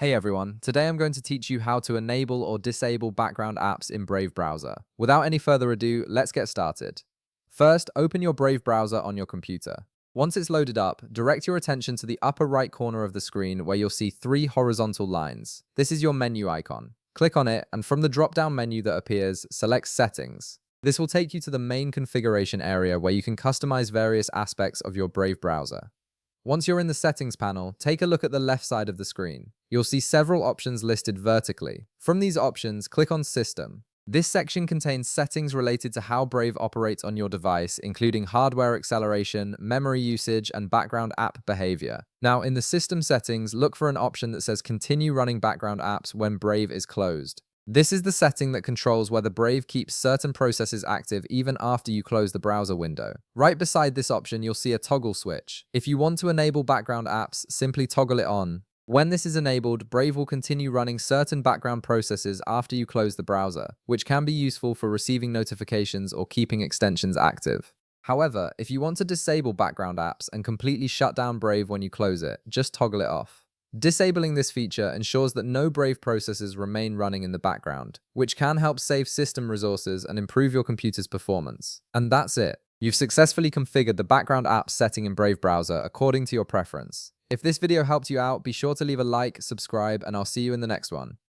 Hey everyone, today I'm going to teach you how to enable or disable background apps in Brave browser. Without any further ado, let's get started. First, open your Brave browser on your computer. Once it's loaded up, direct your attention to the upper right corner of the screen where you'll see three horizontal lines. This is your menu icon. Click on it, and from the drop-down menu that appears, select Settings. This will take you to the main configuration area where you can customize various aspects of your Brave browser. Once you're in the settings panel, take a look at the left side of the screen. You'll see several options listed vertically. From these options, click on System. This section contains settings related to how Brave operates on your device, including hardware acceleration, memory usage, and background app behavior. Now, in the system settings, look for an option that says Continue running background apps when Brave is closed. This is the setting that controls whether Brave keeps certain processes active even after you close the browser window. Right beside this option, you'll see a toggle switch. If you want to enable background apps, simply toggle it on. When this is enabled, Brave will continue running certain background processes after you close the browser, which can be useful for receiving notifications or keeping extensions active. However, if you want to disable background apps and completely shut down Brave when you close it, just toggle it off. Disabling this feature ensures that no Brave processes remain running in the background, which can help save system resources and improve your computer's performance. And that's it. You've successfully configured the background apps setting in Brave browser according to your preference. If this video helped you out, be sure to leave a like, subscribe, and I'll see you in the next one.